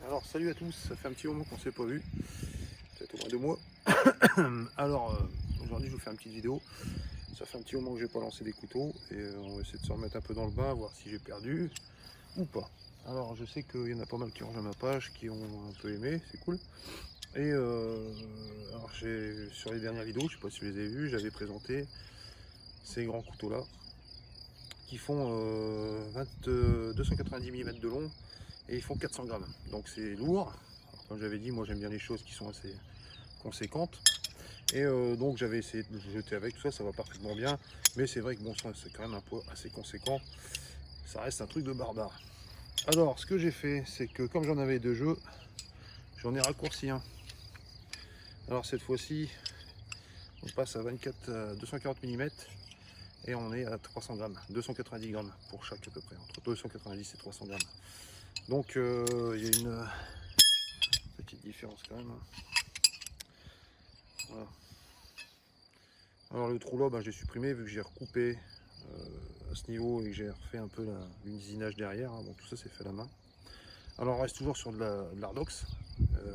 Alors salut à tous, ça fait un petit moment qu'on ne s'est pas vu, peut-être au moins 2 mois. Alors aujourd'hui je vous fais une petite vidéo. Ça fait un petit moment que j'ai pas lancé des couteaux et on va essayer de se remettre un peu dans le bain, voir si j'ai perdu ou pas. Alors je sais qu'il y en a pas mal qui rejoignent ma page, qui ont un peu aimé, c'est cool. Et alors sur les dernières vidéos, je sais pas si vous les avez vues, j'avais présenté ces grands couteaux là qui font 290 mm de long et ils font 400 grammes. Donc c'est lourd. Alors, comme j'avais dit, moi j'aime bien les choses qui sont assez conséquentes. Et donc j'avais essayé de le jeter avec, tout ça, ça va parfaitement bien. Mais c'est vrai que bon, c'est quand même un poids assez conséquent. Ça reste un truc de barbare. Alors ce que j'ai fait, c'est que comme j'en avais 2 jeux, j'en ai raccourci un. Alors cette fois-ci, on passe à 240 mm et on est à 300 grammes, 290 grammes pour chaque à peu près, entre 290 et 300 grammes. Donc il y a une petite différence quand même. Voilà. Alors le trou là, j'ai supprimé vu que j'ai recoupé à ce niveau et que j'ai refait un peu l'usinage derrière. Bon, tout ça c'est fait à la main. Alors on reste toujours sur de l'Ardox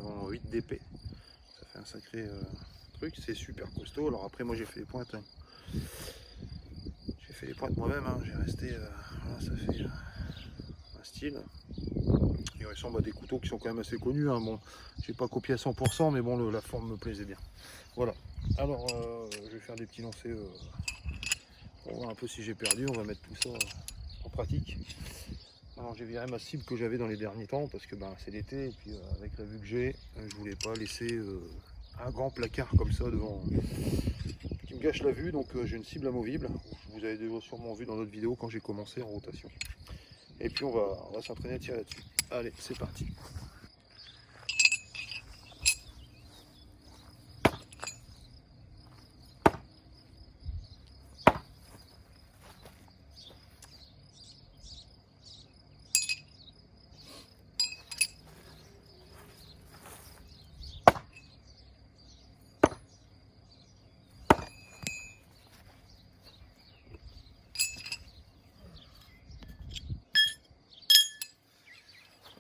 en 8 DP. Ça fait un sacré truc, c'est super costaud. Alors après moi j'ai fait les pointes. Hein. J'ai fait les pointes moi-même, hein. J'ai resté, voilà, ça fait un style. Il ressemble à des couteaux qui sont quand même assez connus. Hein. Bon, j'ai pas copié à 100%, mais bon, la forme me plaisait bien. Voilà. Alors, je vais faire des petits lancers pour voir un peu si j'ai perdu. On va mettre tout ça en pratique. Alors, j'ai viré ma cible que j'avais dans les derniers temps parce que c'est l'été et puis avec la vue que j'ai, je voulais pas laisser un grand placard comme ça devant qui me gâche la vue. Donc, j'ai une cible amovible. Vous avez déjà sûrement vu dans notre vidéo quand j'ai commencé en rotation. Et puis, on va s'entraîner à tirer là-dessus. Allez, c'est parti.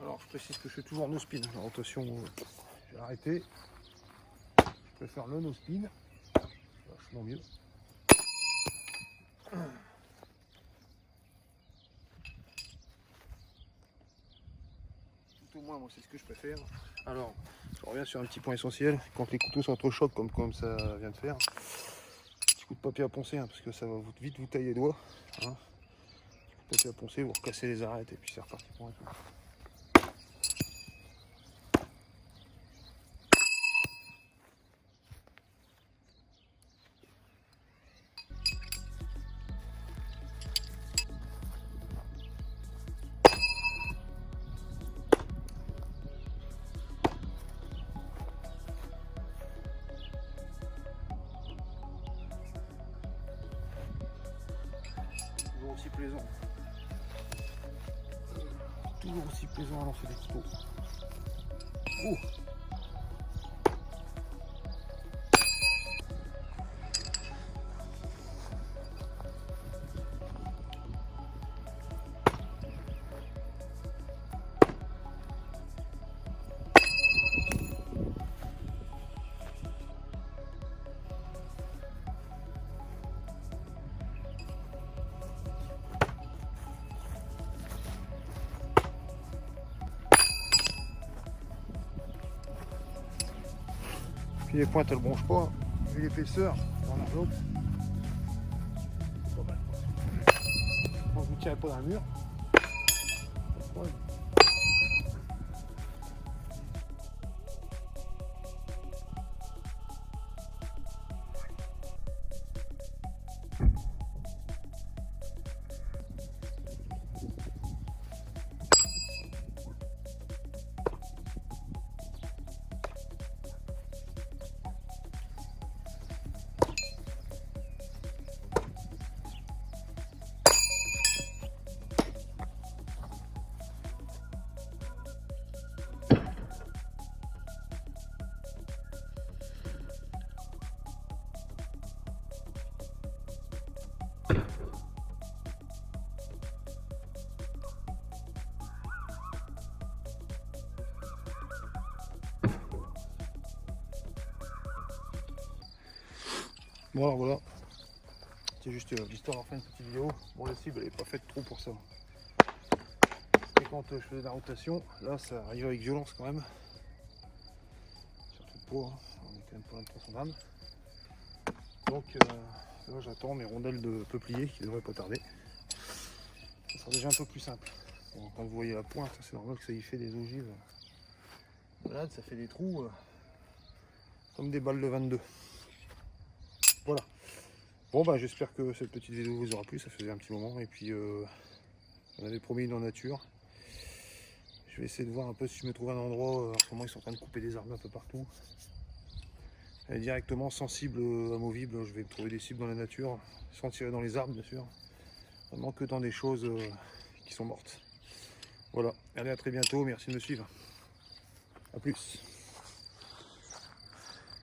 Alors je précise que je fais toujours no spin. La rotation, j'ai arrêté. Je préfère le no spin. Vachement mieux. Tout au moins, moi c'est ce que je préfère. Alors, je reviens sur un petit point essentiel. Quand les couteaux s'entrechoquent comme ça vient de faire, petit coup de papier à poncer, hein, parce que ça va vite vous tailler les doigts. Hein. Petit coup de papier à poncer, vous recassez les arêtes et puis c'est reparti pour un coup. Aussi plaisant. Toujours aussi plaisant à lancer des couteaux. Oh. Puis les pointes elles bronchent pas, vu l'épaisseur dans l'enveloppe. Pas mal. Quand vous ne tirez pas dans le mur. Ouais. Bon alors voilà, c'est juste l'histoire d'avoir fait une petite vidéo. Bon la cible elle n'est pas faite trop pour ça. C'était quand je faisais de la rotation, là ça arrive avec violence quand même. Surtout le poids, hein. On est quand même pas loin de 300 grammes. Donc là j'attends mes rondelles de peuplier qui devraient pas tarder. Ça sera déjà un peu plus simple. Bon, quand vous voyez la pointe, c'est normal que ça y fait des ogives. Voilà, ça fait des trous comme des balles de 22. Voilà. Bon bah j'espère que cette petite vidéo vous aura plu, ça faisait un petit moment. Et puis on avait promis dans nature. Je vais essayer de voir un peu si je me trouve un endroit. En ce moment ils sont en train de couper des arbres un peu partout. Et directement sans cible amovible, je vais trouver des cibles dans la nature, sans tirer dans les arbres bien sûr. Vraiment que dans des choses qui sont mortes. Voilà, allez à très bientôt, merci de me suivre. A plus.